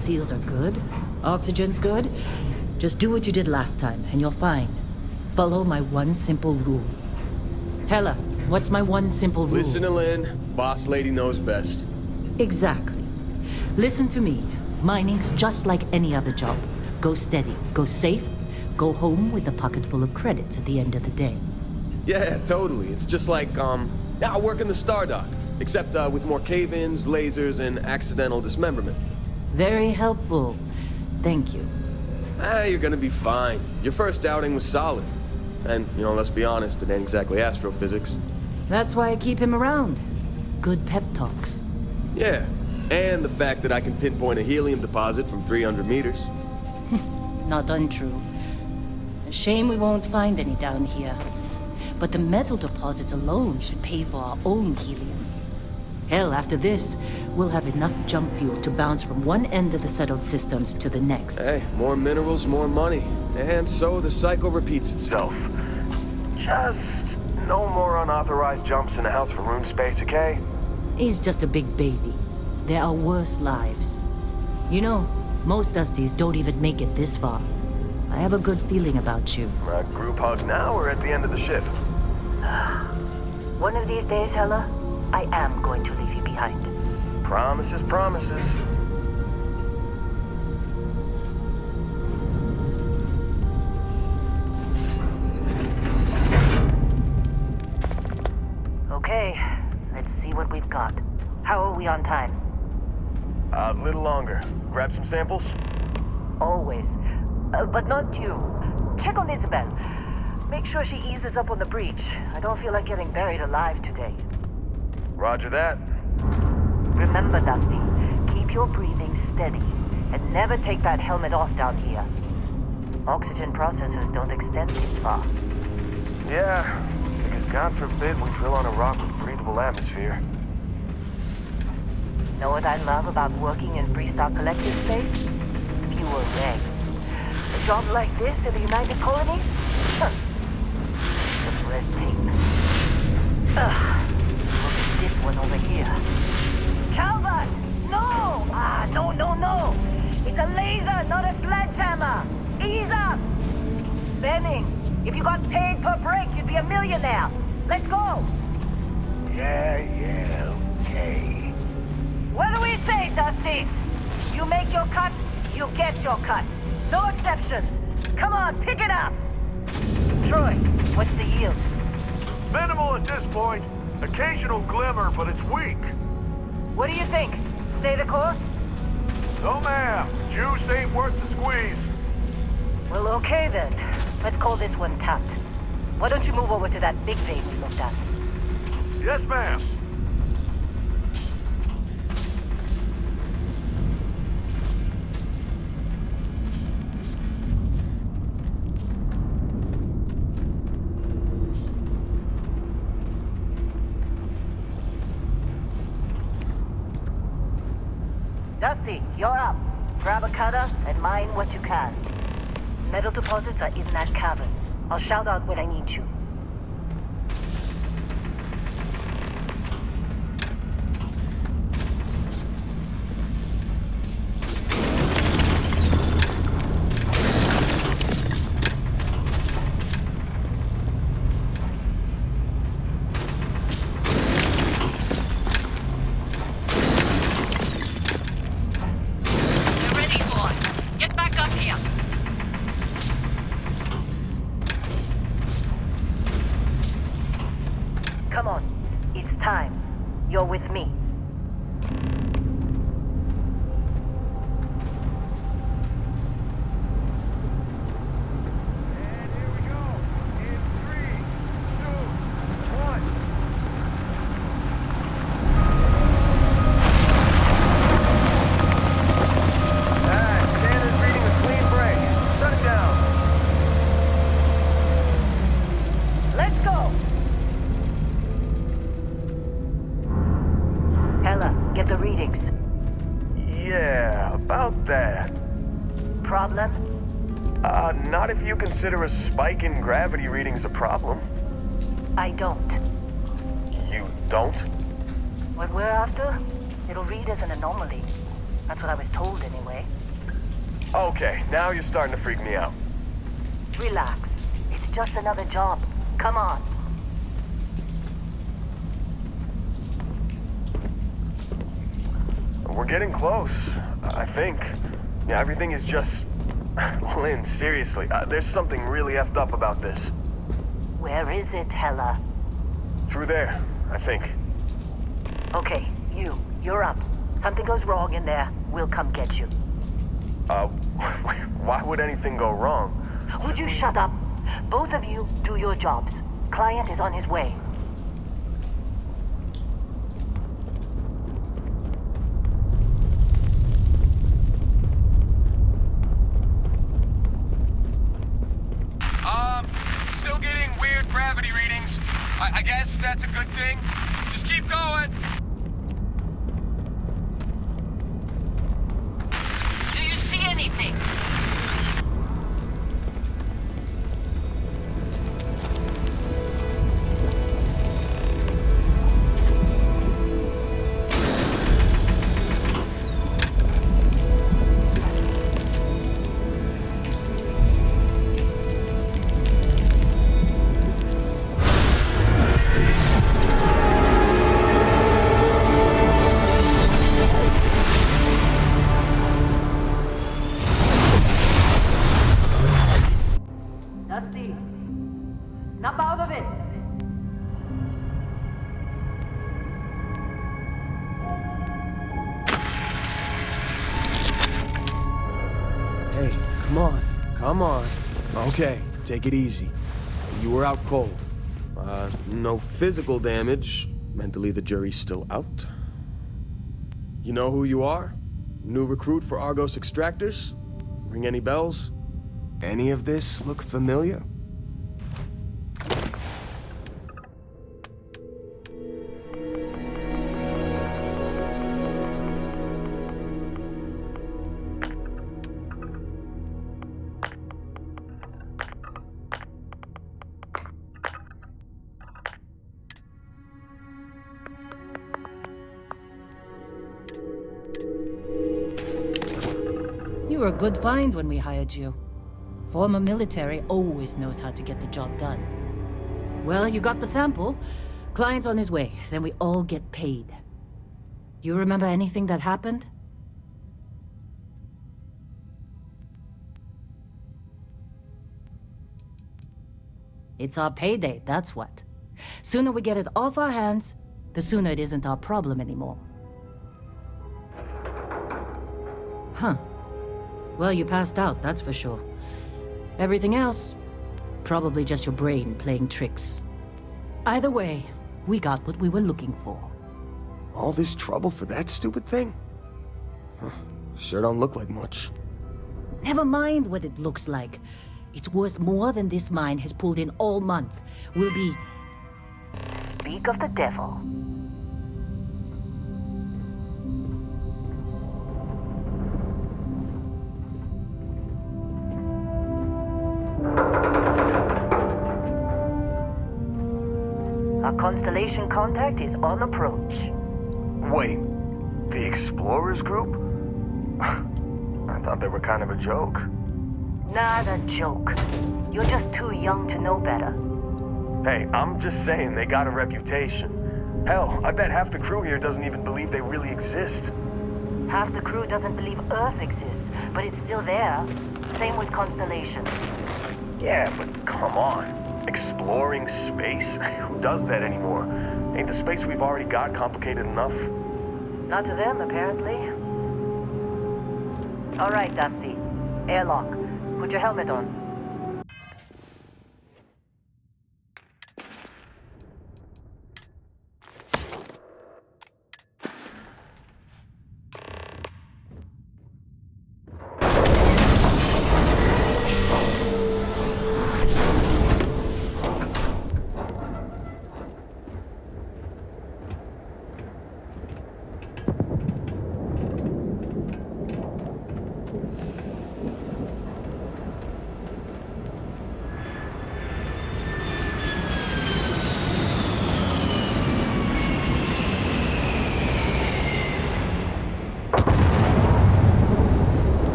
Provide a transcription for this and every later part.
seals are good, oxygen's good, just do what you did last time, and you're fine. Follow my one simple rule. Hella, what's my one simple rule? Listen to Lynn. Boss lady knows best. Exactly. Listen to me. Mining's just like any other job. Go steady, go safe, go home with a pocket full of credits at the end of the day. Yeah, totally. It's just like, I work in the Star Dock. Except with more cave-ins, lasers, and accidental dismemberment. Very helpful. Thank you. You're gonna be fine. Your first outing was solid. And, let's be honest, it ain't exactly astrophysics. That's why I keep him around. Good pep talks. Yeah, and the fact that I can pinpoint a helium deposit from 300 meters. Not untrue. A shame we won't find any down here. But the metal deposits alone should pay for our own helium. Hell, after this, we'll have enough jump fuel to bounce from one end of the settled systems to the next. Hey, more minerals, more money. And so the cycle repeats itself. Just no more unauthorized jumps in the House of Rune space, okay? He's just a big baby. There are worse lives. You know, most Dusties don't even make it this far. I have a good feeling about you. Group hug now or at the end of the shift? One of these days, Hella, I am going to leave you behind. Promises, promises. Okay, let's see what we've got. How are we on time? A little longer. Grab some samples? Always. But not you. Check on Isabel. Make sure she eases up on the breach. I don't feel like getting buried alive today. Roger that. Remember, Dusty, keep your breathing steady and never take that helmet off down here. Oxygen processors don't extend this far. Yeah, because God forbid we drill on a rock with breathable atmosphere. Know what I love about working in Freestock Collective space? Fewer regs. A job like this in the United Colonies? Huh. Just red tape. Ugh. Look at this one over here. Calvert! No! No! It's a laser, not a sledgehammer! Ease up! Benning, if you got paid per break, you'd be a millionaire. Let's go! Yeah, okay. What do we say, Dusty? You make your cut, you get your cut. No exceptions. Come on, pick it up! Troy, what's the yield? Minimal at this point. Occasional glimmer, but it's weak. What do you think? Stay the course? No, ma'am. Juice ain't worth the squeeze. Well, okay then. Let's call this one tapped. Why don't you move over to that big vein we looked at? Yes, ma'am. Dusty, you're up. Grab a cutter and mine what you can. Metal deposits are in that cavern. I'll shout out when I need you. Come on. It's time. You're with me. And here we go. In 3, 2, 1. Standard reading a clean break. Shut it down. Let's go! Hella, get the readings. Yeah, about that. Problem? Not if you consider a spike in gravity readings a problem. I don't. You don't? What we're after, it'll read as an anomaly. That's what I was told anyway. Okay, now you're starting to freak me out. Relax. It's just another job. Come on. We're getting close, I think. Yeah, everything is just... Lynn, seriously, there's something really effed up about this. Where is it, Hella? Through there, I think. Okay, you're up. Something goes wrong in there, we'll come get you. Why would anything go wrong? Would you shut up? Both of you do your jobs. Client is on his way. Still getting weird gravity readings. I guess that's a good thing. Just keep going. Do you see anything? Dusty, snap out of it! Hey, come on. Okay, take it easy. You were out cold. No physical damage. Mentally, the jury's still out. You know who you are? New recruit for Argos Extractors? Ring any bells? Any of this look familiar? You were a good find when we hired you. Former military always knows how to get the job done. Well, you got the sample. Client's on his way, then we all get paid. You remember anything that happened? It's our payday, that's what. Sooner we get it off our hands, the sooner it isn't our problem anymore. Huh. Well, you passed out, that's for sure. Everything else, probably just your brain playing tricks. Either way, we got what we were looking for. All this trouble for that stupid thing? Huh, sure don't look like much. Never mind what it looks like. It's worth more than this mine has pulled in all month. We'll be... Speak of the devil. Our Constellation contact is on approach. Wait, the Explorers group? I thought they were kind of a joke. Not a joke. You're just too young to know better. Hey, I'm just saying they got a reputation. Hell, I bet half the crew here doesn't even believe they really exist. Half the crew doesn't believe Earth exists, but it's still there. Same with Constellation. Yeah, but come on. Exploring space? Who does that anymore? Ain't the space we've already got complicated enough? Not to them, apparently. All right, Dusty. Airlock. Put your helmet on.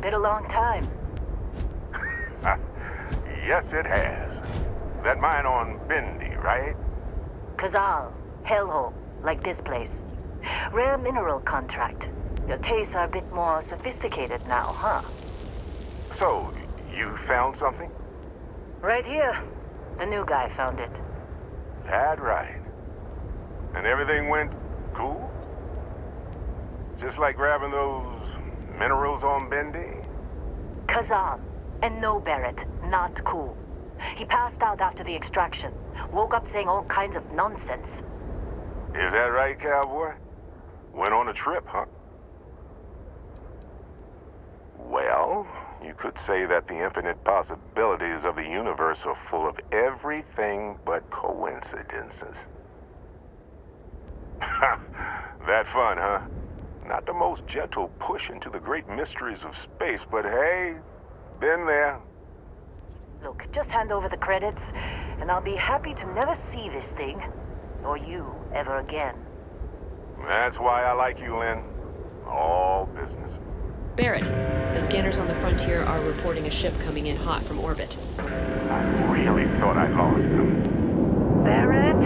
Been a long time. Yes, it has. That mine on Bendy, right? Kazal, hellhole, like this place. Rare mineral contract. Your tastes are a bit more sophisticated now, huh? So, you found something? Right here. The new guy found it. That right. And everything went cool? Just like grabbing those minerals on Bendy? Kazal. And no, Barrett. Not cool. He passed out after the extraction. Woke up saying all kinds of nonsense. Is that right, cowboy? Went on a trip, huh? Well, you could say that the infinite possibilities of the universe are full of everything but coincidences. That fun, huh? Not the most gentle push into the great mysteries of space, but hey, been there. Look, just hand over the credits, and I'll be happy to never see this thing, or you, ever again. That's why I like you, Lynn. All business. Barrett, the scanners on the frontier are reporting a ship coming in hot from orbit. I really thought I lost them. Barrett?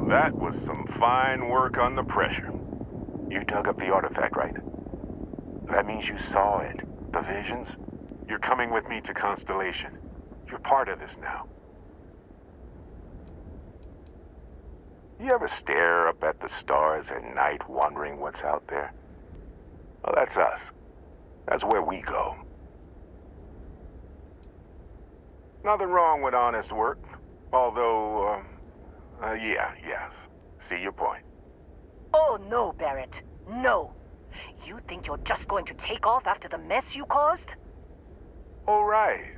That was some fine work under pressure. You dug up the artifact, right? That means you saw it. The visions? You're coming with me to Constellation. You're part of this now. You ever stare up at the stars at night wondering what's out there? Well, that's us. That's where we go. Nothing wrong with honest work. Although, yes. See your point. Oh, no, Barrett. No. You think you're just going to take off after the mess you caused? All right.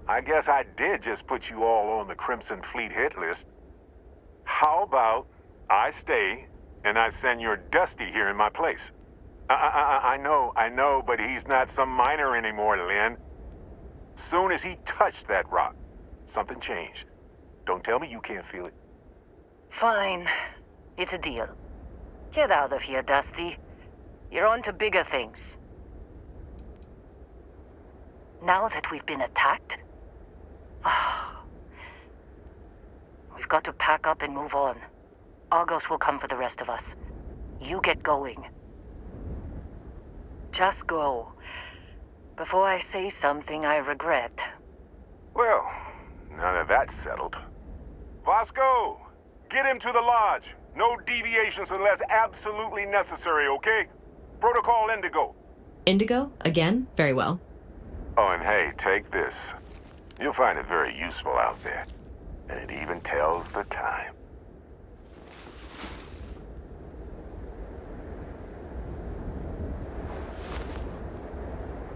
I guess I did just put you all on the Crimson Fleet hit list. How about I stay and I send your Dusty here in my place? I know, but he's not some miner anymore, Lynn. Soon as he touched that rock, something changed. Don't tell me you can't feel it. Fine. It's a deal. Get out of here, Dusty. You're on to bigger things. Now that we've been attacked, we've got to pack up and move on. Argos will come for the rest of us. You get going. Just go. Before I say something I regret. Well, now that that's settled. Vasco, get him to the lodge. No deviations unless absolutely necessary, okay? Protocol Indigo. Indigo? Again? Very well. Oh, and hey, take this. You'll find it very useful out there. And it even tells the time.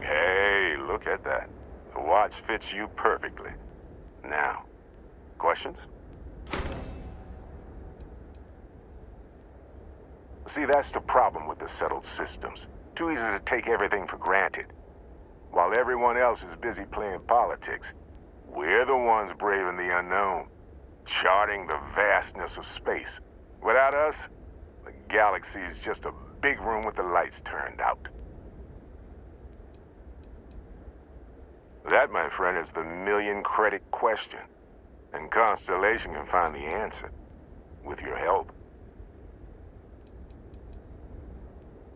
Hey, look at that. The watch fits you perfectly. Now, questions? See, that's the problem with the settled systems. Too easy to take everything for granted. While everyone else is busy playing politics, we're the ones braving the unknown, charting the vastness of space. Without us, the galaxy is just a big room with the lights turned out. That, my friend, is the million-credit question. And Constellation can find the answer. With your help.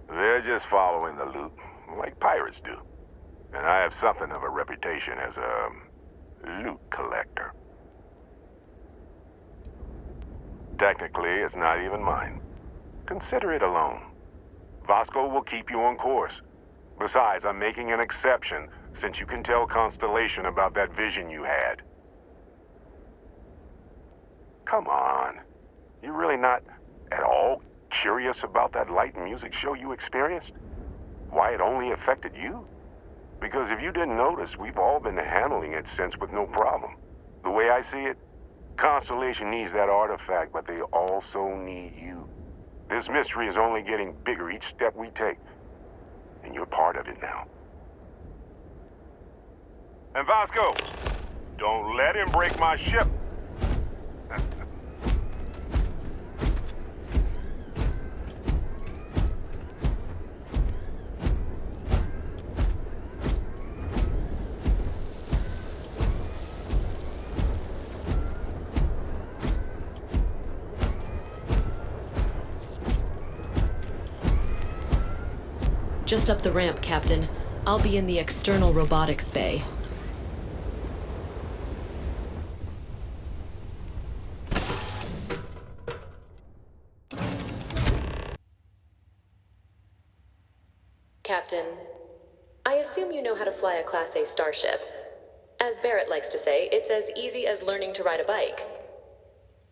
They're just following the loot, like pirates do. And I have something of a reputation as a loot collector. Technically, it's not even mine. Consider it a loan. Vasco will keep you on course. Besides, I'm making an exception since you can tell Constellation about that vision you had. Come on. You're really not at all curious about that light and music show you experienced? Why it only affected you? Because if you didn't notice, we've all been handling it since with no problem. The way I see it, Constellation needs that artifact, but they also need you. This mystery is only getting bigger each step we take. And you're part of it now. And Vasco, don't let him break my ship. Just up the ramp, Captain. I'll be in the external robotics bay. Captain, I assume you know how to fly a Class A starship. As Barrett likes to say, it's as easy as learning to ride a bike.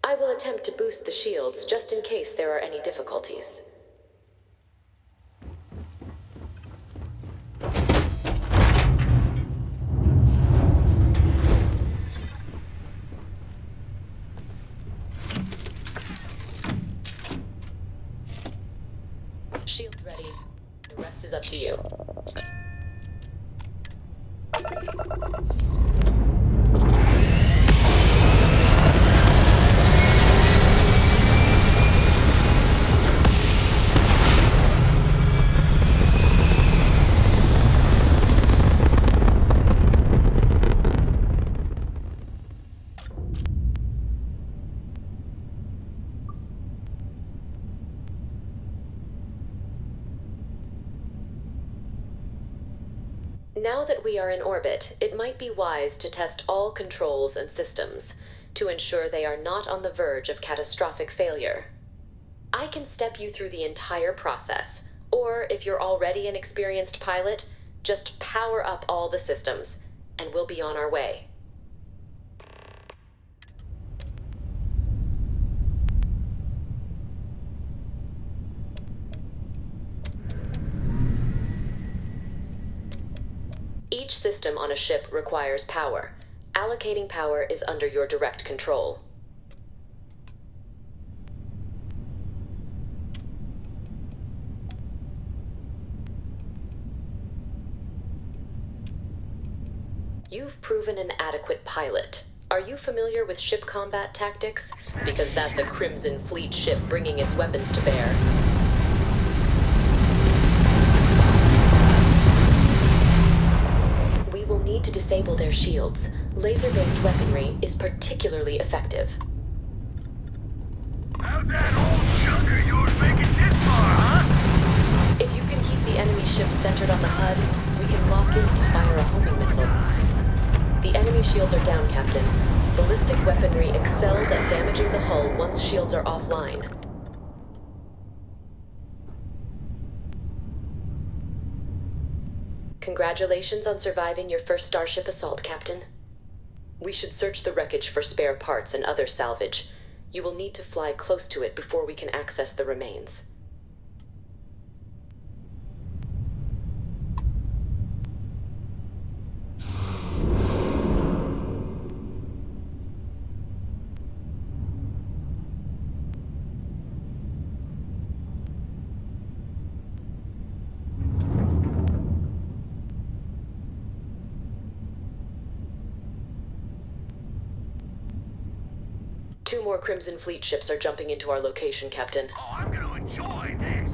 I will attempt to boost the shields just in case there are any difficulties. Shield ready. The rest is up to you. Now that we are in orbit, it might be wise to test all controls and systems to ensure they are not on the verge of catastrophic failure. I can step you through the entire process, or if you're already an experienced pilot, just power up all the systems, and we'll be on our way. Each system on a ship requires power. Allocating power is under your direct control. You've proven an adequate pilot. Are you familiar with ship combat tactics? Because that's a Crimson Fleet ship bringing its weapons to bear. Will need to disable their shields. Laser-based weaponry is particularly effective. How'd that old junk of yours make it this far, huh? If you can keep the enemy ship centered on the HUD, we can lock in to fire a homing missile. The enemy shields are down, Captain. Ballistic weaponry excels at damaging the hull once shields are offline. Congratulations on surviving your first Starship assault, Captain. We should search the wreckage for spare parts and other salvage. You will need to fly close to it before we can access the remains. Two more Crimson Fleet ships are jumping into our location, Captain. Oh, I'm gonna enjoy this.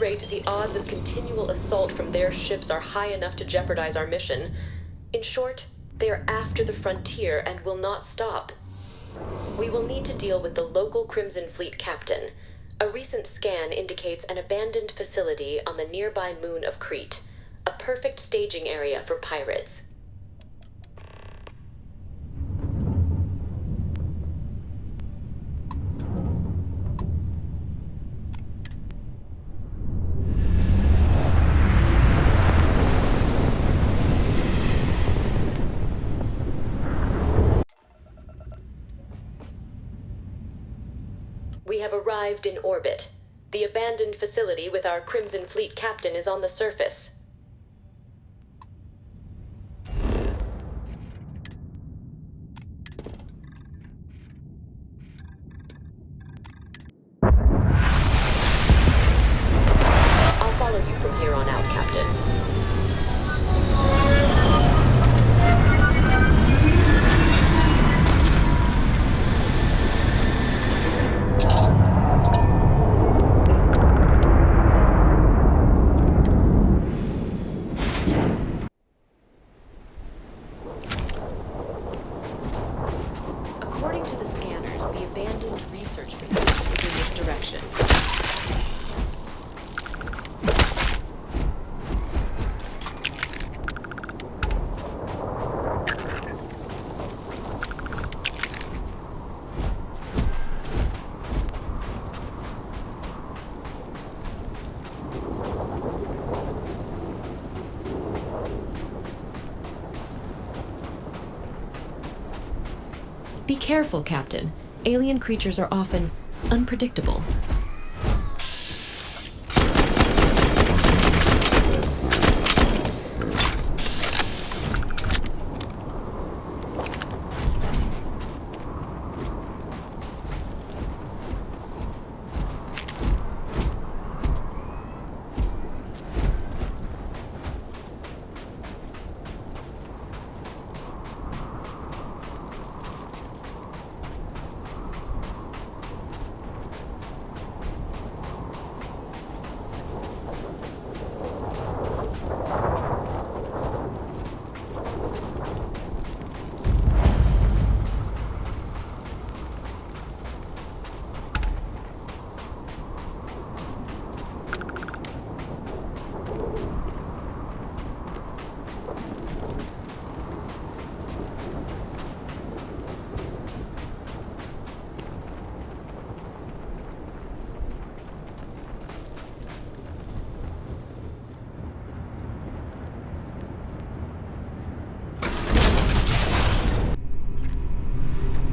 rate, the odds of continual assault from their ships are high enough to jeopardize our mission. In short, they are after the frontier and will not stop. We will need to deal with the local Crimson Fleet captain. A recent scan indicates an abandoned facility on the nearby moon of Crete, a perfect staging area for pirates. We have arrived in orbit. The abandoned facility with our Crimson Fleet captain is on the surface. I'll follow you from here on out, Captain. According to the scanners, the abandoned research facility is in this direction. Be careful, Captain. Alien creatures are often unpredictable.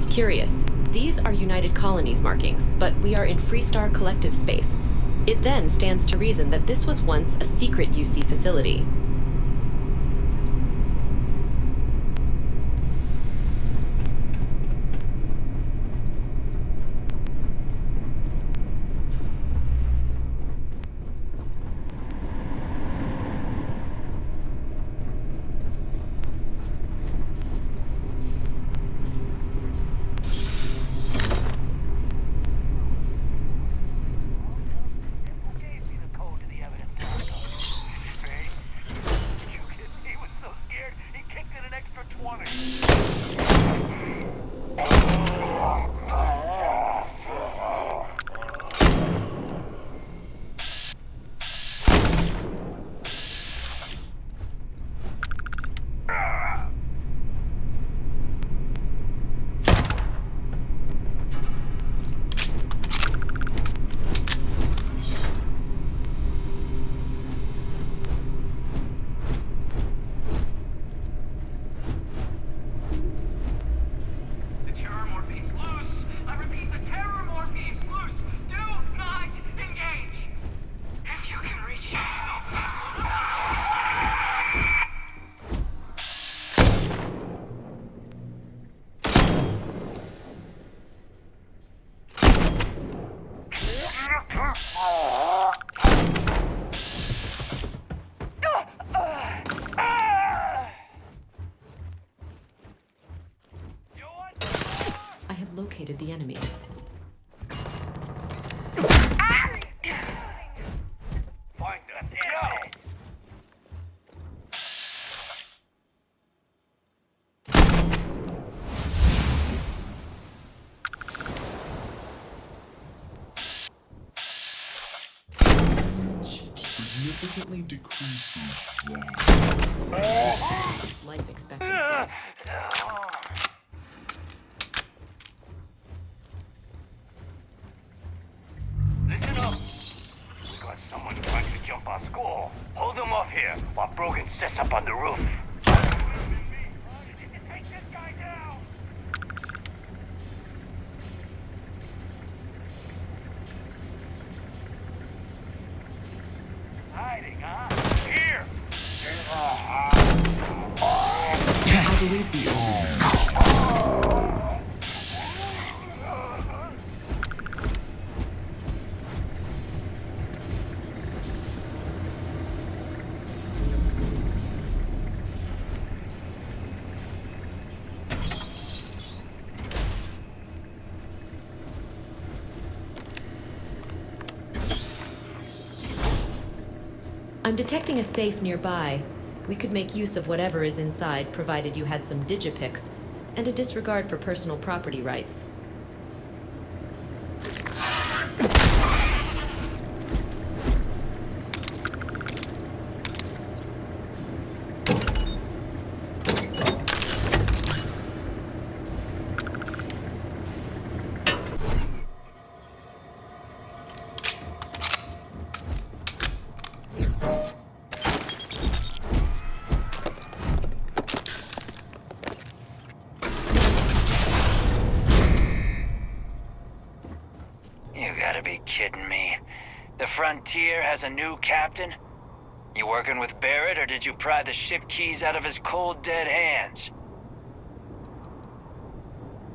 Curious. These are United Colonies markings, but we are in Freestar Collective space. It then stands to reason that this was once a secret UC facility. I have located the enemy. significantly decreases Life expectancy. Listen up. We got someone trying to jump our school. Hold them off here while Brogan sets up on the roof. Take this guy down! Hiding, huh? Here! I believe the I'm detecting a safe nearby. We could make use of whatever is inside, provided you had some digipics, and a disregard for personal property rights. You gotta be kidding me. The Frontier has a new captain? You working with Barrett, or did you pry the ship keys out of his cold, dead hands?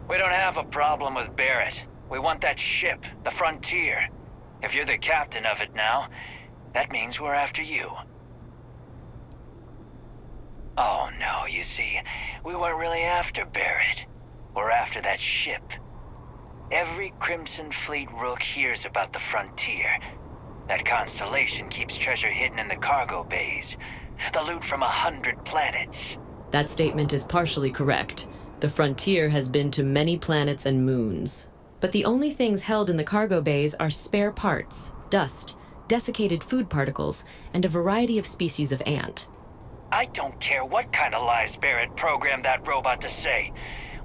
We don't have a problem with Barrett. We want that ship, the Frontier. If you're the captain of it now, that means we're after you. Oh no, you see, we weren't really after Barrett. We're after that ship. Every Crimson Fleet rook hears about the Frontier. That constellation keeps treasure hidden in the cargo bays. The loot from 100 planets. That statement is partially correct. The Frontier has been to many planets and moons. But the only things held in the cargo bays are spare parts, dust, desiccated food particles, and a variety of species of ant. I don't care what kind of lies Barrett programmed that robot to say.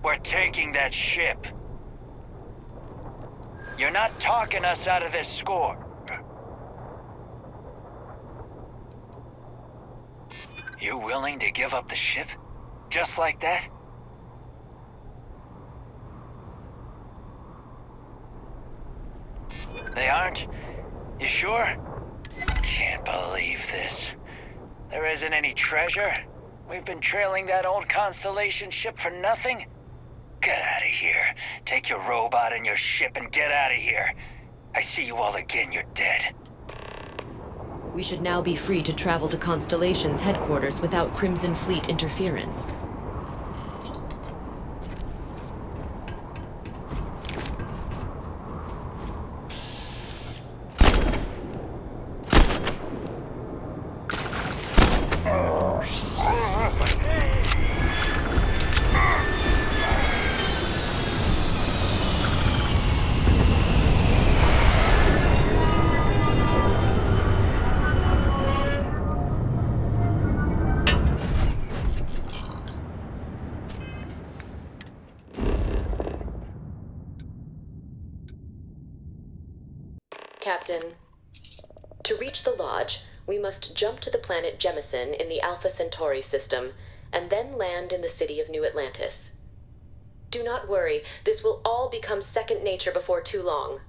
We're taking that ship. You're not talking us out of this score. You willing to give up the ship? Just like that? They aren't? You sure? Can't believe this. There isn't any treasure? We've been trailing that old Constellation ship for nothing? Get out of here. Take your robot and your ship and get out of here. I see you all again, you're dead. We should now be free to travel to Constellation's headquarters without Crimson Fleet interference. Captain, to reach the Lodge, we must jump to the planet Jemison in the Alpha Centauri system, and then land in the city of New Atlantis. Do not worry, this will all become second nature before too long.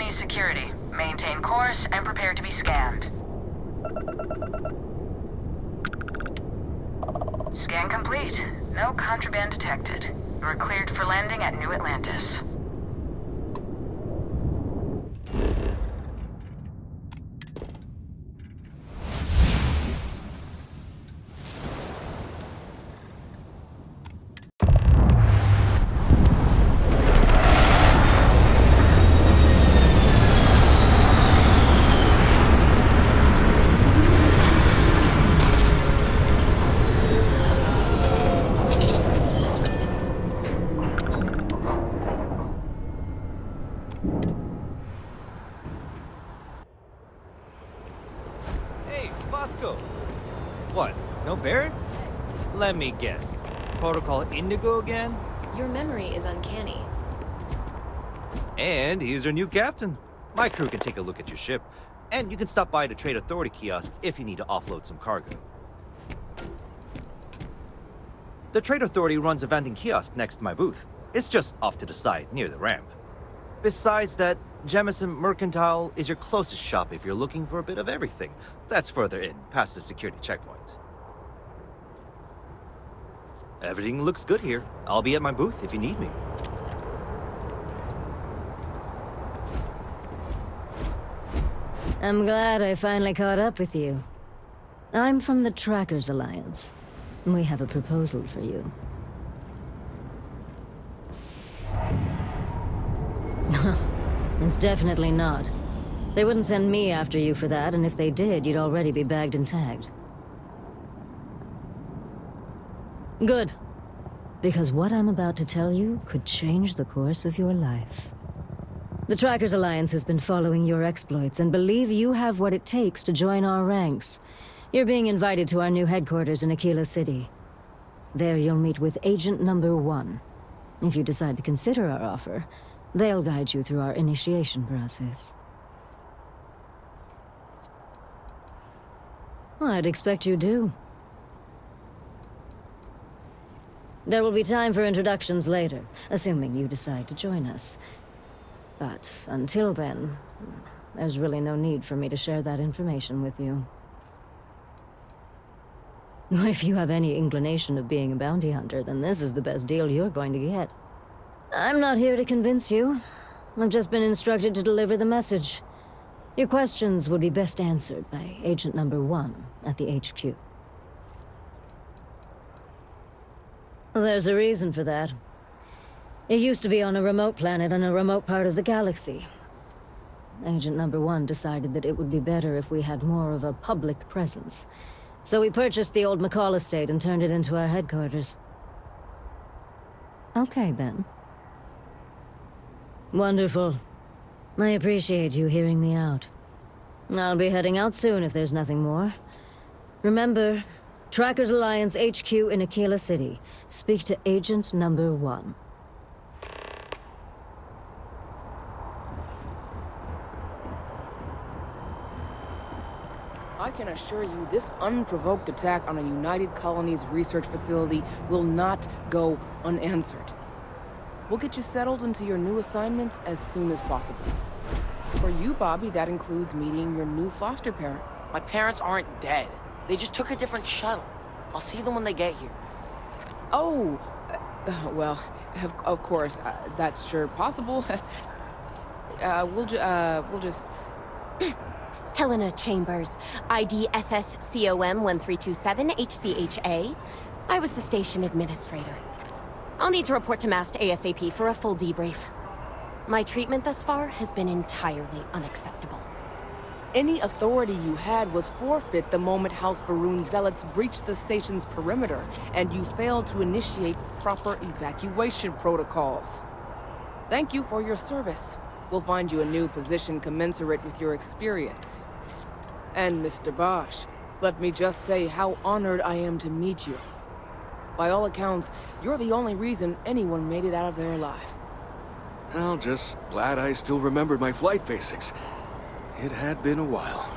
colony security. Maintain course and prepare to be scanned. Scan complete. No contraband detected. You are cleared for landing at New Atlantis. Hey, Bosco! What, no Barrett? Let me guess. Protocol Indigo again? Your memory is uncanny. And he's your new captain. My crew can take a look at your ship, and you can stop by the Trade Authority kiosk if you need to offload some cargo. The Trade Authority runs a vending kiosk next to my booth. It's just off to the side, near the ramp. Besides that, Jemison Mercantile is your closest shop if you're looking for a bit of everything. That's further in, past the security checkpoint. Everything looks good here. I'll be at my booth if you need me. I'm glad I finally caught up with you. I'm from the Trackers Alliance. We have a proposal for you. It's definitely not. They wouldn't send me after you for that, and if they did, you'd already be bagged and tagged. Good. Because what I'm about to tell you could change the course of your life. The Trackers Alliance has been following your exploits and believe you have what it takes to join our ranks. You're being invited to our new headquarters in Aquila City. There you'll meet with Agent Number 1. If you decide to consider our offer, they'll guide you through our initiation process. I'd expect you do. There will be time for introductions later, assuming you decide to join us. But until then, there's really no need for me to share that information with you. If you have any inclination of being a bounty hunter, then this is the best deal you're going to get. I'm not here to convince you. I've just been instructed to deliver the message. Your questions would be best answered by Agent Number 1 at the HQ. There's a reason for that. It used to be on a remote planet in a remote part of the galaxy. Agent Number 1 decided that it would be better if we had more of a public presence. So we purchased the old McCall estate and turned it into our headquarters. Okay, then. Wonderful. I appreciate you hearing me out. I'll be heading out soon if there's nothing more. Remember, Trackers Alliance HQ in Aquila City. Speak to Agent Number 1. I can assure you this unprovoked attack on a United Colonies research facility will not go unanswered. We'll get you settled into your new assignments as soon as possible. For you, Bobby, that includes meeting your new foster parent. My parents aren't dead. They just took a different shuttle. I'll see them when they get here. Oh, well, of course, that's sure possible. We'll just... Helena Chambers, ID SSCOM 1327 HCHA. I was the station administrator. I'll need to report to Mast ASAP for a full debrief. My treatment thus far has been entirely unacceptable. Any authority you had was forfeit the moment House Varun zealots breached the station's perimeter, and you failed to initiate proper evacuation protocols. Thank you for your service. We'll find you a new position commensurate with your experience. And Mr. Bosch, let me just say how honored I am to meet you. By all accounts, you're the only reason anyone made it out of there alive. Well, just glad I still remembered my flight basics. It had been a while.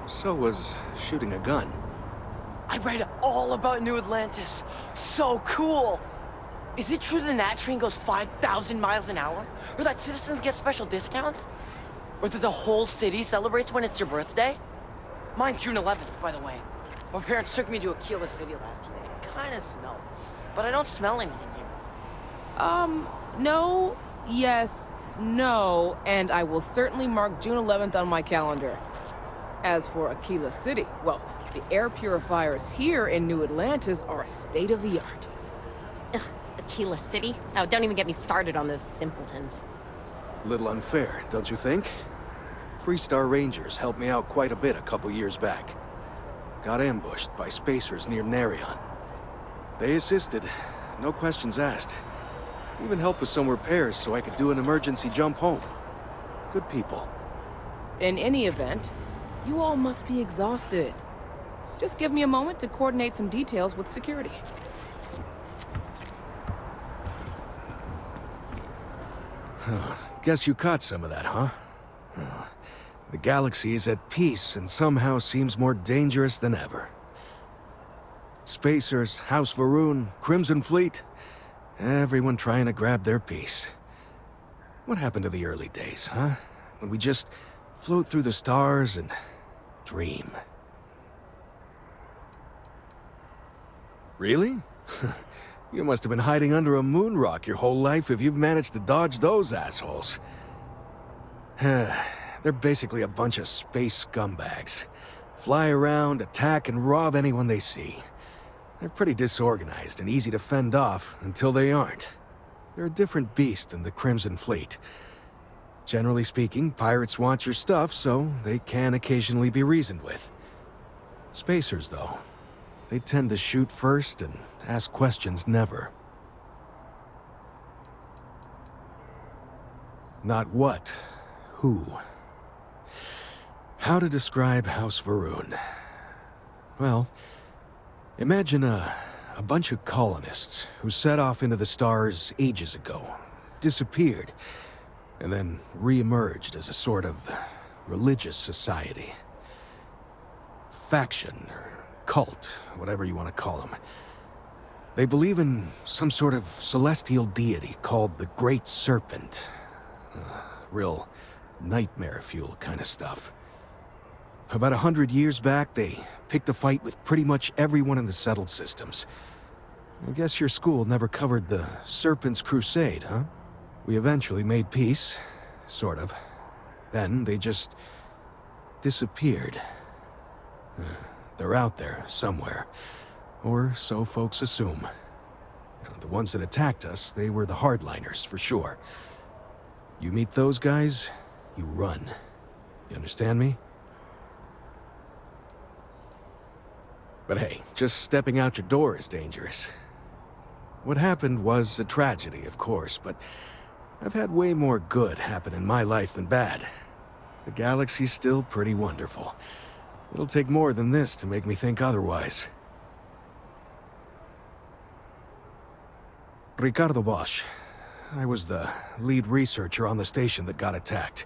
So was shooting a gun. I read all about New Atlantis. So cool! Is it true the Nat train goes 5,000 miles an hour? Or that citizens get special discounts? Or that the whole city celebrates when it's your birthday? Mine's June 11th, by the way. My parents took me to Aquila City last year. It kinda smelled. But I don't smell anything here. No, yes, no, and I will certainly mark June 11th on my calendar. As for Aquila City, well, the air purifiers here in New Atlantis are state-of-the-art. Ugh, Aquila City? Oh, don't even get me started on those simpletons. Little unfair, don't you think? Freestar Rangers helped me out quite a bit a couple years back. Got ambushed by spacers near Narion. They assisted, no questions asked. Even helped with some repairs so I could do an emergency jump home. Good people. In any event, you all must be exhausted. Just give me a moment to coordinate some details with security. Guess you caught some of that, huh? The galaxy is at peace and somehow seems more dangerous than ever. Spacers, House Varun, Crimson Fleet, everyone trying to grab their piece. What happened to the early days, huh? When we just float through the stars and dream. Really? You must have been hiding under a moon rock your whole life if you've managed to dodge those assholes. They're basically a bunch of space scumbags. Fly around, attack, and rob anyone they see. They're pretty disorganized and easy to fend off until they aren't. They're a different beast than the Crimson Fleet. Generally speaking, pirates want your stuff, so they can occasionally be reasoned with. Spacers, though, they tend to shoot first and ask questions never. Not what, who. How to describe House Varun? Well, imagine a bunch of colonists who set off into the stars ages ago, disappeared, and then re-emerged as a sort of religious society. Faction, or cult, whatever you want to call them. They believe in some sort of celestial deity called the Great Serpent. Real nightmare fuel kind of stuff. About 100 years back, they picked a fight with pretty much everyone in the settled systems. I guess your school never covered the Serpent's Crusade, huh? We eventually made peace, sort of. Then they just disappeared. They're out there somewhere, or so folks assume. The ones that attacked us, they were the hardliners, for sure. You meet those guys, you run. You understand me? But hey, just stepping out your door is dangerous. What happened was a tragedy, of course, but I've had way more good happen in my life than bad. The galaxy's still pretty wonderful. It'll take more than this to make me think otherwise. Ricardo Bosch. I was the lead researcher on the station that got attacked.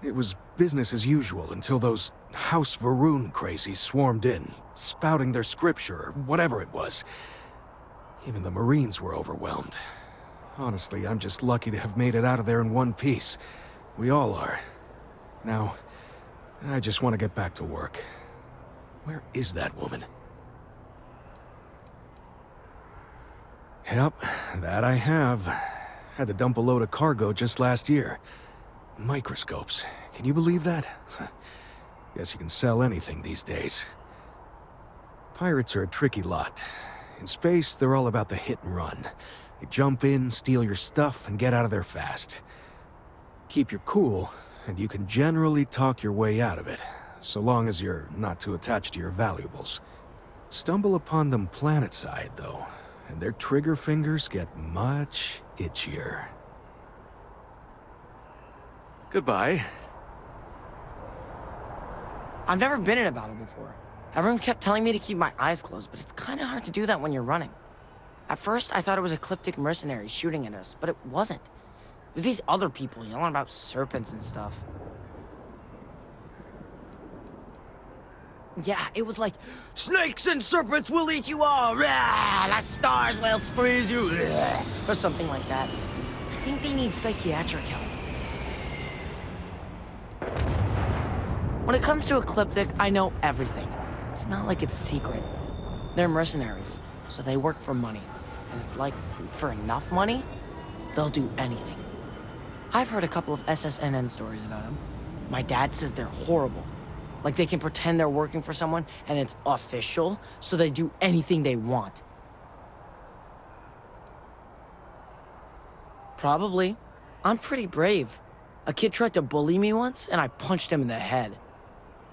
It was business as usual until those House Varun crazies swarmed in, spouting their scripture or whatever it was. Even the Marines were overwhelmed. Honestly, I'm just lucky to have made it out of there in one piece. We all are. Now, I just want to get back to work. Where is that woman? Yep, that I have. Had to dump a load of cargo just last year. Microscopes. Can you believe that? Guess you can sell anything these days. Pirates are a tricky lot. In space, they're all about the hit and run. You jump in, steal your stuff, and get out of there fast. Keep your cool, and you can generally talk your way out of it, so long as you're not too attached to your valuables. Stumble upon them planetside, though, and their trigger fingers get much itchier. Goodbye. I've never been in a battle before. Everyone kept telling me to keep my eyes closed, but it's kind of hard to do that when you're running. At first, I thought it was ecliptic mercenaries shooting at us, but it wasn't. It was these other people yelling about serpents and stuff. Yeah, it was like, snakes and serpents will eat you all! Rah, the stars will squeeze you! Rah, or something like that. I think they need psychiatric help. When it comes to Ecliptic, I know everything. It's not like it's a secret. They're mercenaries, so they work for money. And it's like, for enough money, they'll do anything. I've heard a couple of SSNN stories about them. My dad says they're horrible. Like they can pretend they're working for someone and it's official, so they do anything they want. Probably. I'm pretty brave. A kid tried to bully me once, and I punched him in the head.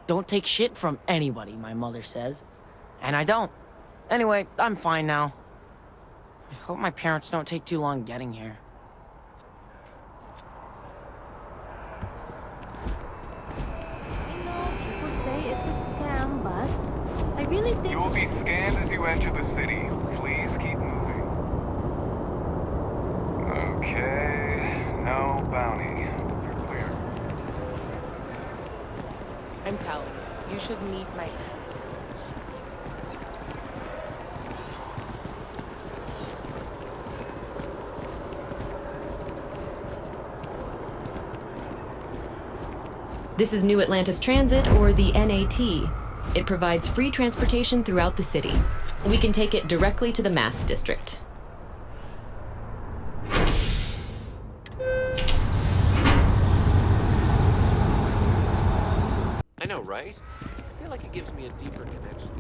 Don't take shit from anybody, my mother says. And I don't. Anyway, I'm fine now. I hope my parents don't take too long getting here. I know people say it's a scam, but I really think... You will be scanned as you enter the city. Please keep moving. Okay, no bounty. You're clear. I'm telling you, you should meet my... This is New Atlantis Transit, or the NAT. It provides free transportation throughout the city. We can take it directly to the Mass District. I know, right? I feel like it gives me a deeper connection.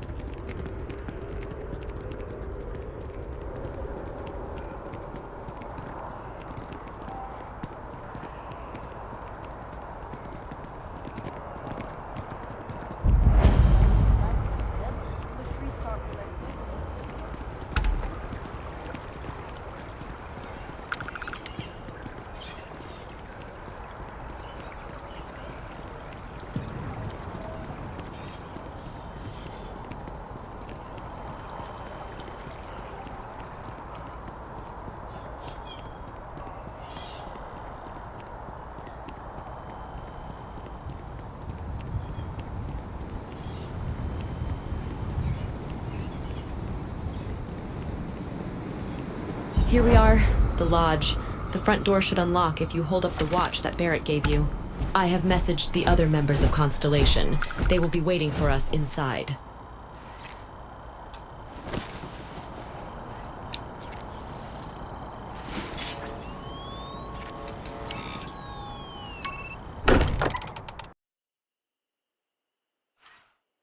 Here we are, the lodge. The front door should unlock if you hold up the watch that Barrett gave you. I have messaged the other members of Constellation. They will be waiting for us inside.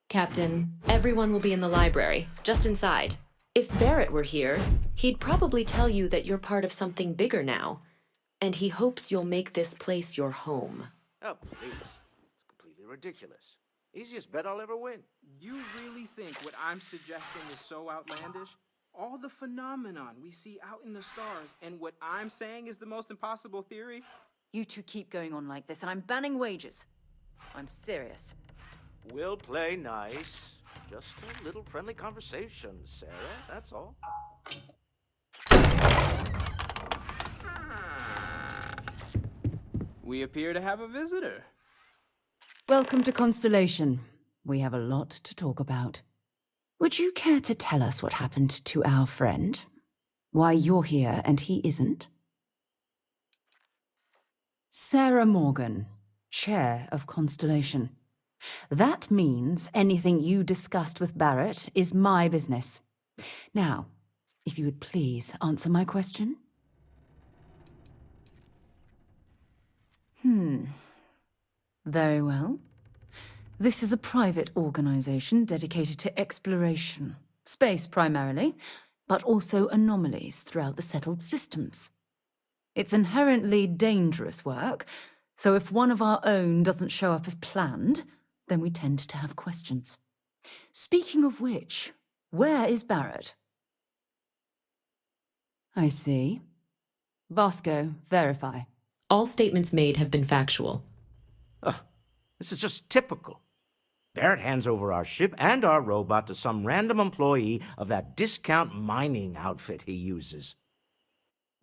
Captain, everyone will be in the library, just inside. If Barrett were here, he'd probably tell you that you're part of something bigger now, and he hopes you'll make this place your home. Oh, please. It's completely ridiculous. Easiest bet I'll ever win. You really think what I'm suggesting is so outlandish? All the phenomenon we see out in the stars, and what I'm saying is the most impossible theory? You two keep going on like this, and I'm banning wagers. I'm serious. We'll play nice. Just a little friendly conversation, Sarah, that's all. We appear to have a visitor. Welcome to Constellation. We have a lot to talk about. Would you care to tell us what happened to our friend? Why you're here and he isn't? Sarah Morgan, Chair of Constellation. That means anything you discussed with Barrett is my business. Now, if you would please answer my question. Very well. This is a private organization dedicated to exploration. Space primarily, but also anomalies throughout the settled systems. It's inherently dangerous work, so if one of our own doesn't show up as planned, then we tend to have questions. Speaking of which, where is Barrett? I see. Vasco, verify. All statements made have been factual. This is just typical. Barrett hands over our ship and our robot to some random employee of that discount mining outfit he uses.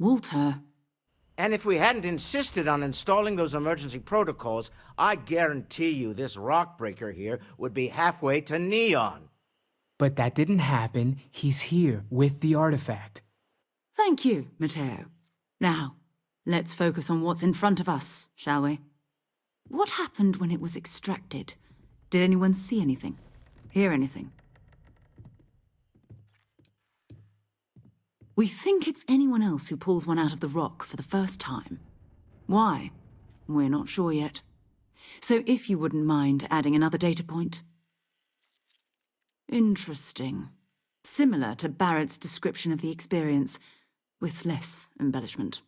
Walter. And if we hadn't insisted on installing those emergency protocols, I guarantee you this rock breaker here would be halfway to Neon. But that didn't happen. He's here with the artifact. Thank you, Matteo. Now, let's focus on what's in front of us, shall we? What happened when it was extracted? Did anyone see anything? Hear anything? We think it's anyone else who pulls one out of the rock for the first time. Why? We're not sure yet. So if you wouldn't mind adding another data point. Interesting. Similar to Barrett's description of the experience, with less embellishment.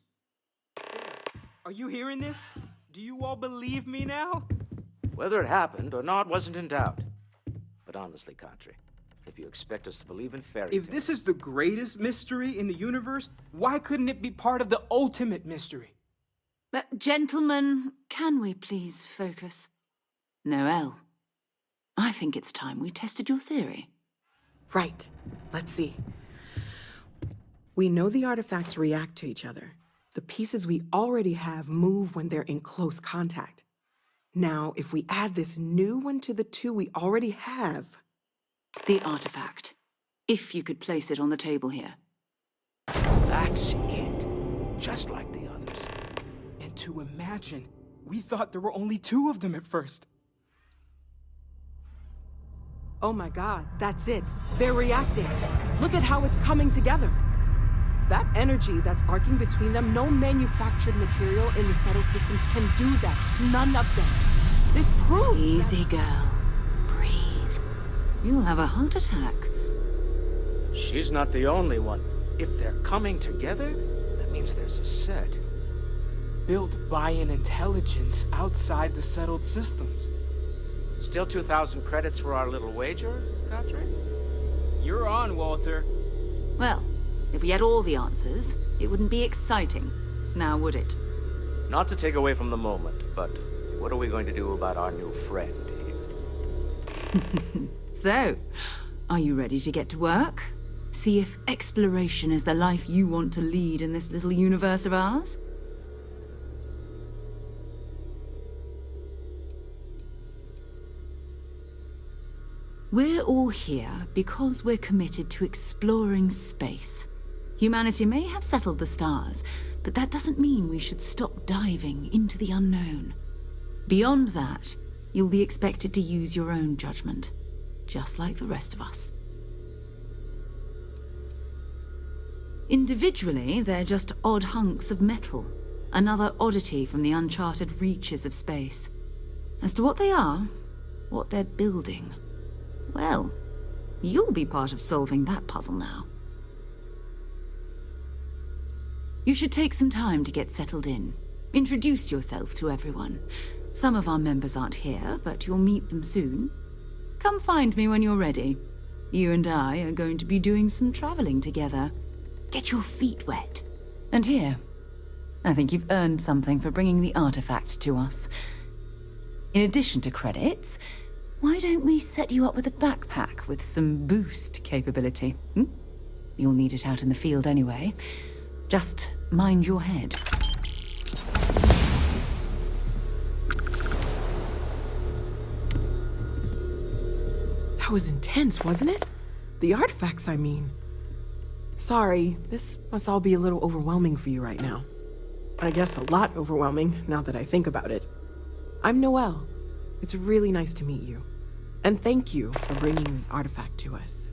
Are you hearing this? Do you all believe me now? Whether it happened or not wasn't in doubt. But honestly, Country, if you expect us to believe in fairy tales... If this is the greatest mystery in the universe, why couldn't it be part of the ultimate mystery? But, gentlemen, can we please focus? Noelle, I think it's time we tested your theory. Right. Let's see. We know the artifacts react to each other. The pieces we already have move when they're in close contact. Now, if we add this new one to the two we already have... The artifact. If you could place it on the table here. That's it. Just like the others. And to imagine, we thought there were only 2 of them at first. Oh my god, that's it. They're reacting. Look at how it's coming together. That energy that's arcing between them, no manufactured material in the settled systems can do that. None of them. This proves Easy, girl. Breathe. You'll have a heart attack. She's not the only one. If they're coming together, that means there's a set. Built by an intelligence outside the settled systems. Still 2,000 credits for our little wager, Country? You're on, Walter. Well, if we had all the answers, it wouldn't be exciting, now would it? Not to take away from the moment, but what are we going to do about our new friend here? So, are you ready to get to work? See if exploration is the life you want to lead in this little universe of ours? We're all here because we're committed to exploring space. Humanity may have settled the stars, but that doesn't mean we should stop diving into the unknown. Beyond that, you'll be expected to use your own judgment, just like the rest of us. Individually, they're just odd hunks of metal, another oddity from the uncharted reaches of space. As to what they are, what they're building, well, you'll be part of solving that puzzle now. You should take some time to get settled in. Introduce yourself to everyone. Some of our members aren't here, but you'll meet them soon. Come find me when you're ready. You and I are going to be doing some traveling together. Get your feet wet. And here, I think you've earned something for bringing the artifact to us. In addition to credits, why don't we set you up with a backpack with some boost capability? You'll need it out in the field anyway. Just mind your head. That was intense, wasn't it? The artifacts, I mean. Sorry, this must all be a little overwhelming for you right now. I guess a lot overwhelming, now that I think about it. I'm Noelle. It's really nice to meet you. And thank you for bringing the artifact to us.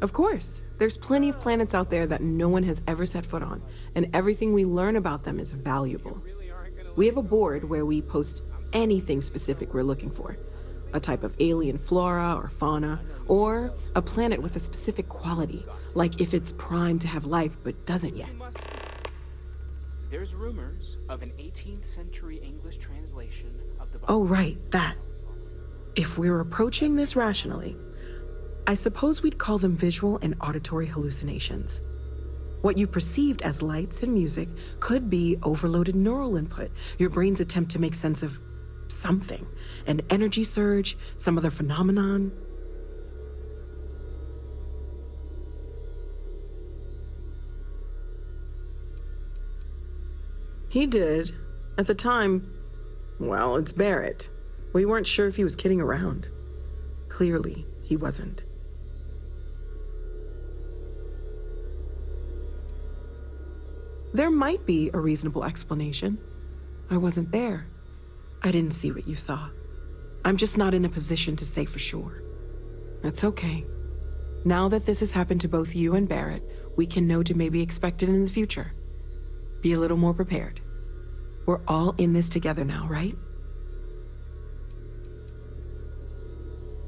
Of course. There's plenty of planets out there that no one has ever set foot on, and everything we learn about them is valuable. We have a board where we post anything specific we're looking for. A type of alien flora or fauna, or a planet with a specific quality, like if it's primed to have life but doesn't yet. There's rumors of an 18th century English translation of the Bible. Oh, right, that. If we're approaching this rationally, I suppose we'd call them visual and auditory hallucinations. What you perceived as lights and music could be overloaded neural input, your brain's attempt to make sense of something, an energy surge, some other phenomenon. He did. At the time, well, it's Barrett. We weren't sure if he was kidding around. Clearly, he wasn't. There might be a reasonable explanation. I wasn't there. I didn't see what you saw. I'm just not in a position to say for sure. That's okay. Now that this has happened to both you and Barrett, we can know to maybe expect it in the future. Be a little more prepared. We're all in this together now, right?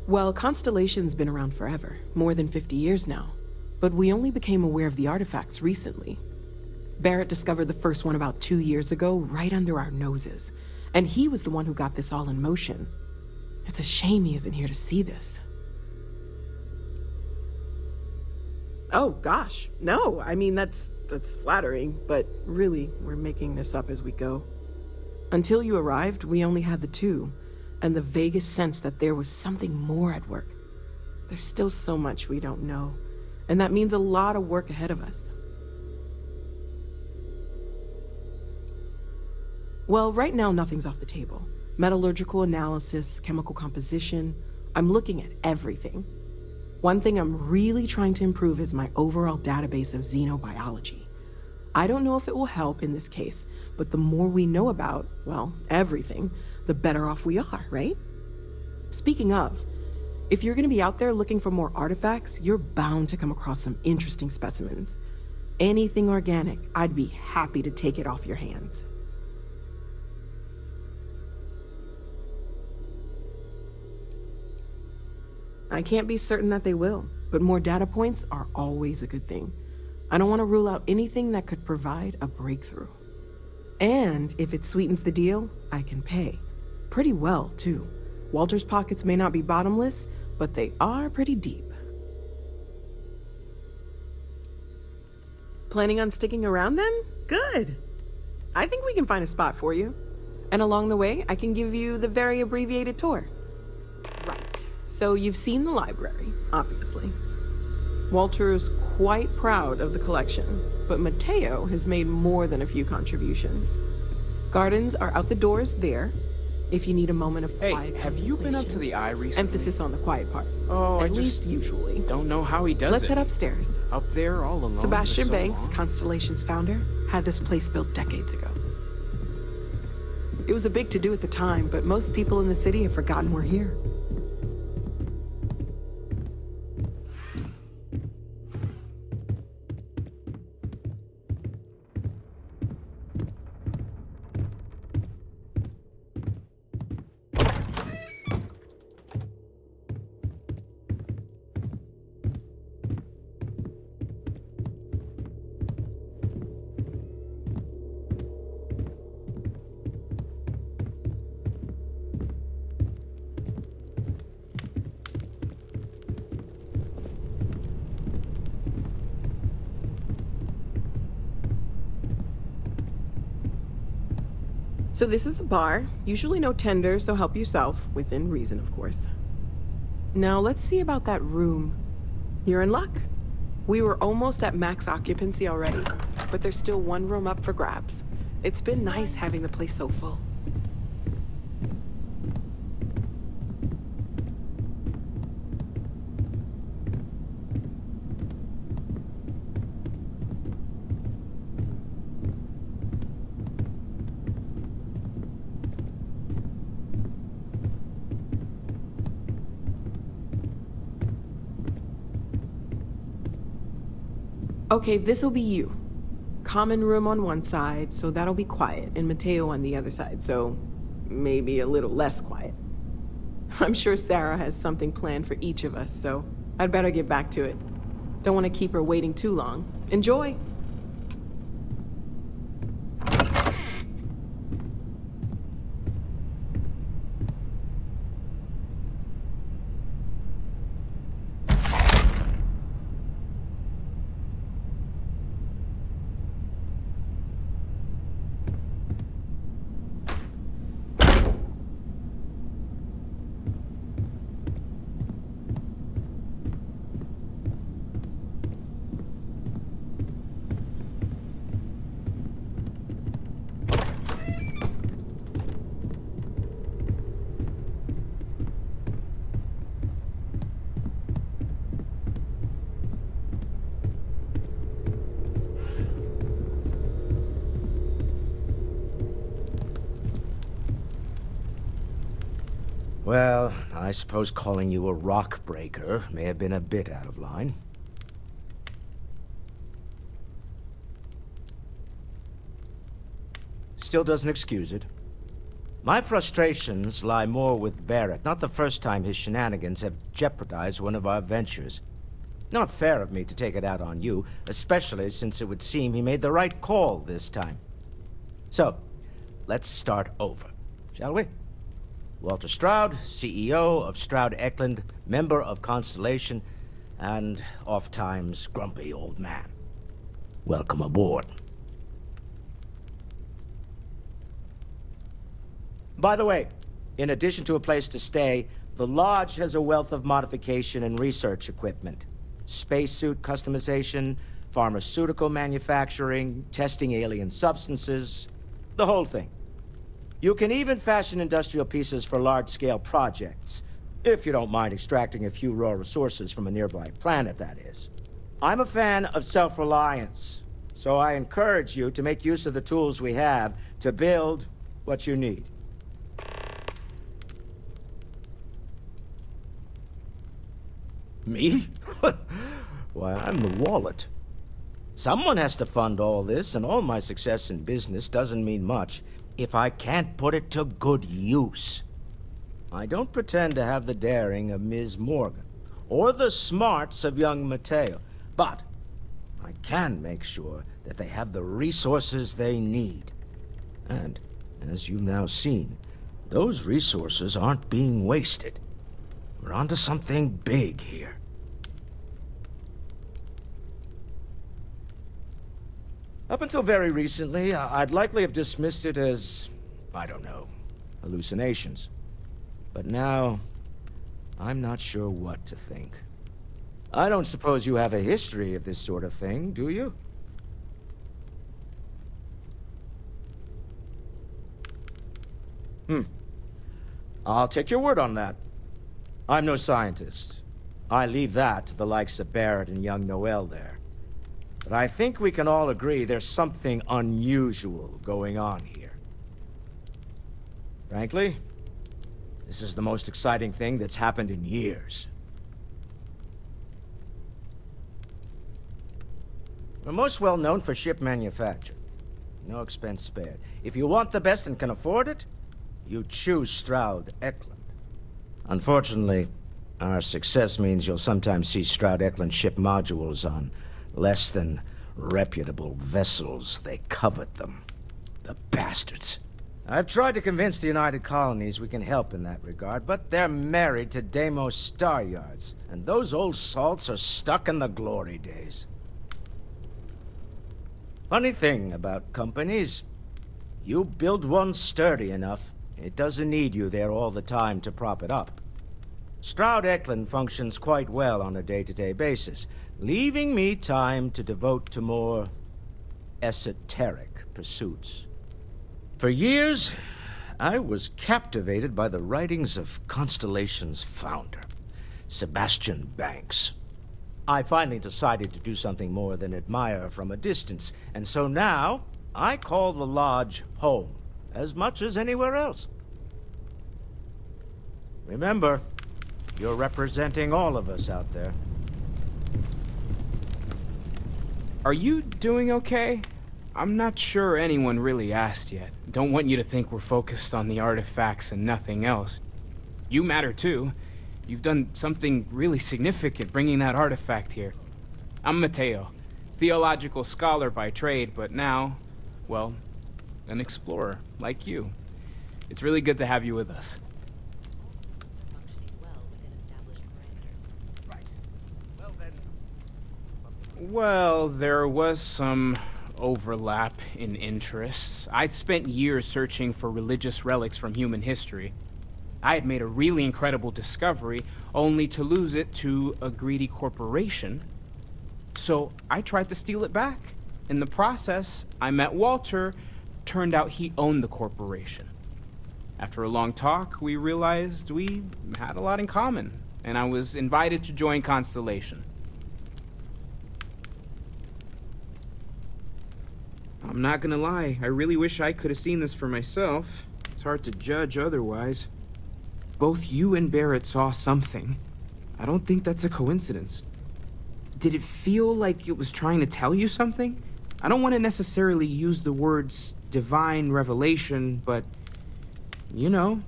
Well, Constellation's been around forever, more than 50 years now. But we only became aware of the artifacts recently. Barrett discovered the first one about 2 years ago, right under our noses. And he was the one who got this all in motion. It's a shame he isn't here to see this. Oh, gosh. No, I mean, that's flattering, but really, we're making this up as we go. Until you arrived, we only had the two, and the vaguest sense that there was something more at work. There's still so much we don't know, and that means a lot of work ahead of us. Well, right now, nothing's off the table. Metallurgical analysis, chemical composition, I'm looking at everything. One thing I'm really trying to improve is my overall database of xenobiology. I don't know if it will help in this case, but the more we know about, well, everything, the better off we are, right? Speaking of, if you're gonna be out there looking for more artifacts, you're bound to come across some interesting specimens. Anything organic, I'd be happy to take it off your hands. I can't be certain that they will, but more data points are always a good thing. I don't want to rule out anything that could provide a breakthrough. And if it sweetens the deal, I can pay. Pretty well, too. Walter's pockets may not be bottomless, but they are pretty deep. Planning on sticking around then? Good. I think we can find a spot for you. And along the way, I can give you the very abbreviated tour. Right. So you've seen the library, obviously. Walter is quite proud of the collection, but Mateo has made more than a few contributions. Gardens are out the doors there, if you need a moment of quiet. Hey, have you been up to the eye recently? Emphasis on the quiet part. Oh, At least usually. Don't know how he does Let's it. head upstairs. Up there all alone. Sebastian for so Banks, long? Constellation's founder, had this place built decades ago. It was a big to-do at the time, but most people in the city have forgotten we're here. So this is the bar. Usually no tender, so help yourself, within reason, of course. Now let's see about that room. You're in luck. We were almost at max occupancy already, but there's still one room up for grabs. It's been nice having the place so full. Okay, this'll be you. Common room on one side, so that'll be quiet, and Mateo on the other side, so maybe a little less quiet. I'm sure Sarah has something planned for each of us, so I'd better get back to it. Don't want to keep her waiting too long. Enjoy! Well, I suppose calling you a rock breaker may have been a bit out of line. Still doesn't excuse it. My frustrations lie more with Barrett. Not the first time his shenanigans have jeopardized one of our ventures. Not fair of me to take it out on you, especially since it would seem he made the right call this time. So, let's start over, shall we? Walter Stroud, CEO of Stroud Eklund, member of Constellation, and oft-times grumpy old man. Welcome aboard. By the way, in addition to a place to stay, the Lodge has a wealth of modification and research equipment. Spacesuit customization, pharmaceutical manufacturing, testing alien substances, the whole thing. You can even fashion industrial pieces for large-scale projects, if you don't mind extracting a few raw resources from a nearby planet, that is. I'm a fan of self-reliance, so I encourage you to make use of the tools we have to build what you need. Me? Why, I'm the wallet. Someone has to fund all this, and all my success in business doesn't mean much if I can't put it to good use. I don't pretend to have the daring of Ms. Morgan, or the smarts of young Mateo, but I can make sure that they have the resources they need. And, as you've now seen, those resources aren't being wasted. We're onto something big here. Up until very recently, I'd likely have dismissed it as, I don't know, hallucinations. But now, I'm not sure what to think. I don't suppose you have a history of this sort of thing, do you? I'll take your word on that. I'm no scientist. I leave that to the likes of Barrett and young Noel there. But I think we can all agree there's something unusual going on here. Frankly, this is the most exciting thing that's happened in years. We're most well known for ship manufacture. No expense spared. If you want the best and can afford it, you choose Stroud Eklund. Unfortunately, our success means you'll sometimes see Stroud Eklund ship modules on less than reputable vessels. They covet them. The bastards. I've tried to convince the United Colonies we can help in that regard, but they're married to Deimos Star Yards, and those old salts are stuck in the glory days. Funny thing about companies, you build one sturdy enough, it doesn't need you there all the time to prop it up. Stroud Eklund functions quite well on a day-to-day basis, leaving me time to devote to more esoteric pursuits. For years, I was captivated by the writings of Constellation's founder, Sebastian Banks. I finally decided to do something more than admire from a distance, and so now I call the Lodge home as much as anywhere else. Remember, you're representing all of us out there. Are you doing okay? I'm not sure anyone really asked yet. Don't want you to think we're focused on the artifacts and nothing else. You matter too. You've done something really significant bringing that artifact here. I'm Mateo, theological scholar by trade, but now, well, an explorer like you. It's really good to have you with us. Well, there was some overlap in interests. I'd spent years searching for religious relics from human history. I had made a really incredible discovery, only to lose it to a greedy corporation. So I tried to steal it back. In the process, I met Walter. Turned out he owned the corporation. After a long talk, we realized we had a lot in common, and I was invited to join Constellation. I'm not gonna lie, I really wish I could have seen this for myself. It's hard to judge otherwise. both you and Barrett saw something, I don't think that's a coincidence. Did it feel like it was trying to tell you something? I don't want to necessarily use the words divine revelation, but, you know,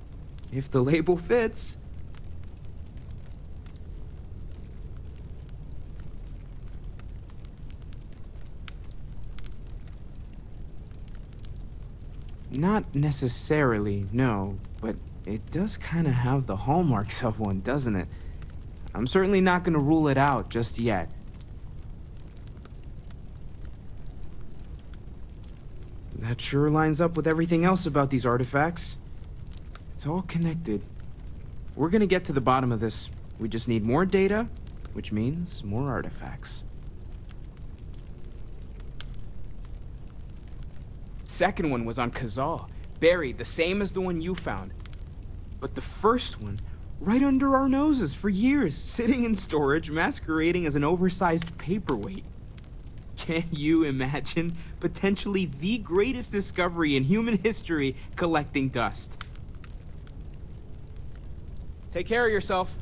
if the label fits. Not necessarily, no, but it does kind of have the hallmarks of one, doesn't it? I'm certainly not going to rule it out just yet. That sure lines up with everything else about these artifacts. It's all connected. We're gonna get to the bottom of this. We just need more data, which means more artifacts. Second one was on Kazal, buried, the same as the one you found. But the first one, right under our noses for years, sitting in storage, masquerading as an oversized paperweight. Can you imagine potentially the greatest discovery in human history collecting dust? Take care of yourself.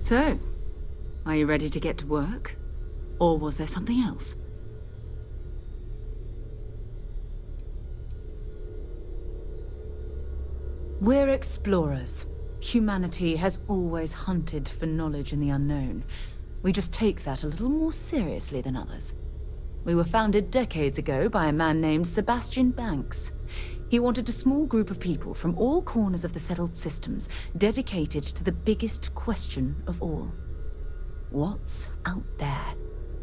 So, are you ready to get to work? Or was there something else? We're explorers. Humanity has always hunted for knowledge in the unknown. We just take that a little more seriously than others. We were founded decades ago by a man named Sebastian Banks. He wanted a small group of people from all corners of the settled systems dedicated to the biggest question of all. What's out there?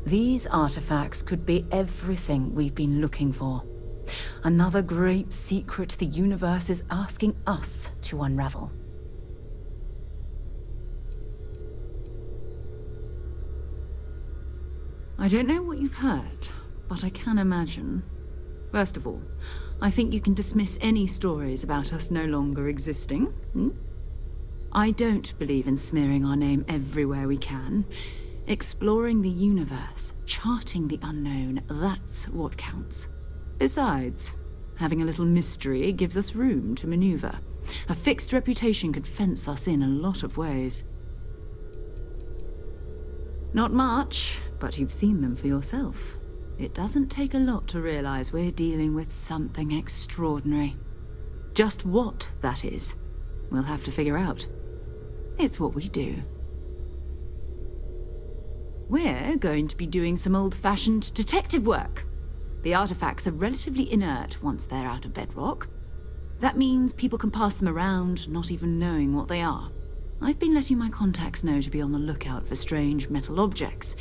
These artifacts could be everything we've been looking for. Another great secret the universe is asking us to unravel. I don't know what you've heard, but I can imagine. First of all, I think you can dismiss any stories about us no longer existing. I don't believe in smearing our name everywhere we can. Exploring the universe, charting the unknown, that's what counts. Besides, having a little mystery gives us room to maneuver. A fixed reputation could fence us in a lot of ways. Not much, but you've seen them for yourself. It doesn't take a lot to realize we're dealing with something extraordinary. Just what that is, we'll have to figure out. It's what we do. We're going to be doing some old-fashioned detective work. The artifacts are relatively inert once they're out of bedrock. That means people can pass them around, not even knowing what they are. I've been letting my contacts know to be on the lookout for strange metal objects.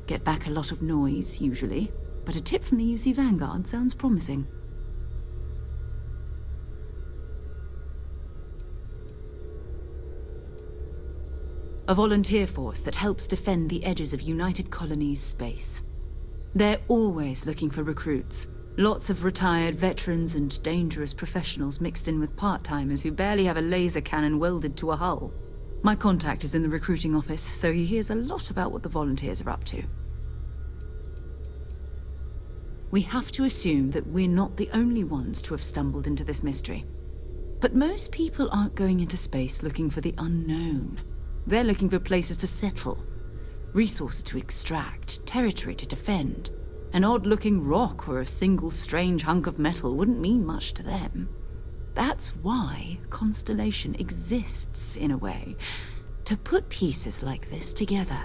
Get back a lot of noise, usually, but a tip from the UC Vanguard sounds promising. A volunteer force that helps defend the edges of United Colonies space. They're always looking for recruits. Lots of retired veterans and dangerous professionals mixed in with part-timers who barely have a laser cannon welded to a hull. My contact is in the recruiting office, so he hears a lot about what the volunteers are up to. We have to assume that we're not the only ones to have stumbled into this mystery. But most people aren't going into space looking for the unknown. They're looking for places to settle. Resources to extract, territory to defend. An odd-looking rock or a single strange hunk of metal wouldn't mean much to them. That's why Constellation exists, in a way, to put pieces like this together.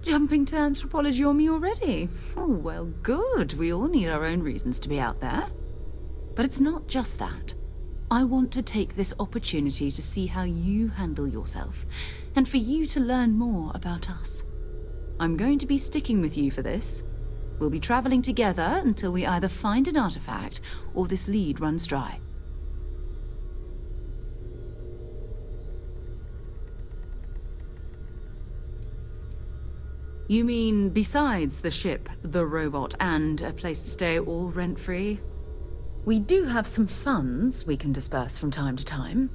Jumping to anthropology on me already? Oh, well, good. We all need our own reasons to be out there. But it's not just that. I want to take this opportunity to see how you handle yourself, and for you to learn more about us. I'm going to be sticking with you for this. We'll be traveling together until we either find an artifact or this lead runs dry. You mean besides the ship, the robot, and a place to stay all rent-free? We do have some funds we can disperse from time to time.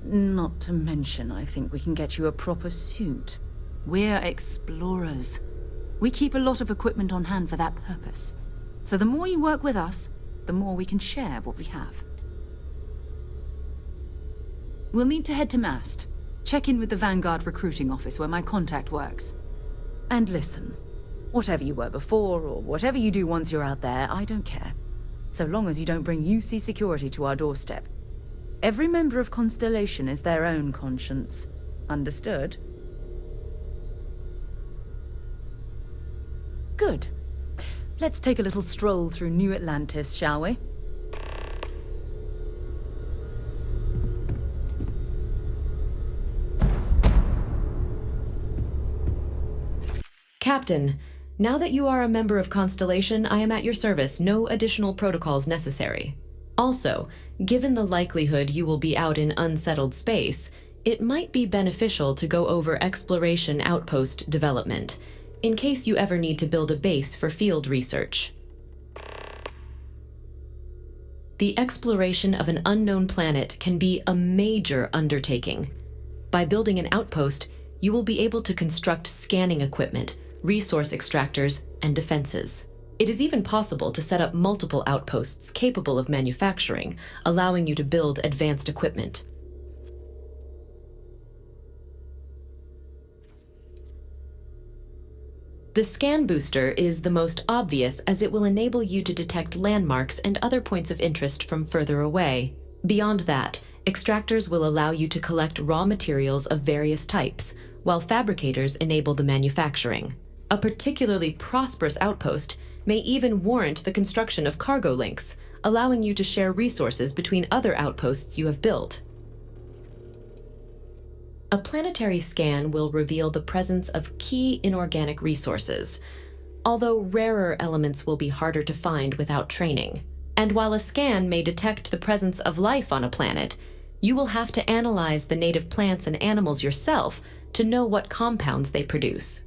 Not to mention, I think we can get you a proper suit. We're explorers. We keep a lot of equipment on hand for that purpose. So the more you work with us, the more we can share what we have. We'll need to head to Mast. Check in with the Vanguard recruiting office where my contact works. And listen, whatever you were before, or whatever you do once you're out there, I don't care. So long as you don't bring UC security to our doorstep. Every member of Constellation is their own conscience. Understood? Good. Let's take a little stroll through New Atlantis, shall we? Captain, now that you are a member of Constellation, I am at your service. No additional protocols necessary. Also, given the likelihood you will be out in unsettled space, it might be beneficial to go over exploration outpost development, in case you ever need to build a base for field research. The exploration of an unknown planet can be a major undertaking. By building an outpost, you will be able to construct scanning equipment, resource extractors, and defenses. It is even possible to set up multiple outposts capable of manufacturing, allowing you to build advanced equipment. The scan booster is the most obvious, as it will enable you to detect landmarks and other points of interest from further away. Beyond that, extractors will allow you to collect raw materials of various types, while fabricators enable the manufacturing. A particularly prosperous outpost may even warrant the construction of cargo links, allowing you to share resources between other outposts you have built. A planetary scan will reveal the presence of key inorganic resources, although rarer elements will be harder to find without training. And while a scan may detect the presence of life on a planet, you will have to analyze the native plants and animals yourself to know what compounds they produce.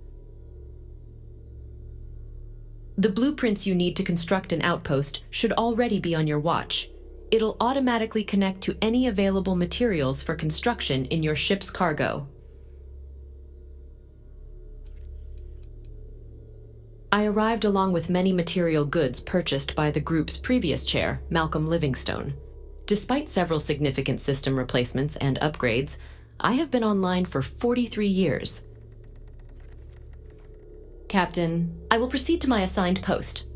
The blueprints you need to construct an outpost should already be on your watch. It'll automatically connect to any available materials for construction in your ship's cargo. I arrived along with many material goods purchased by the group's previous chair, Malcolm Livingstone. Despite several significant system replacements and upgrades, I have been online for 43 years. Captain, I will proceed to my assigned post.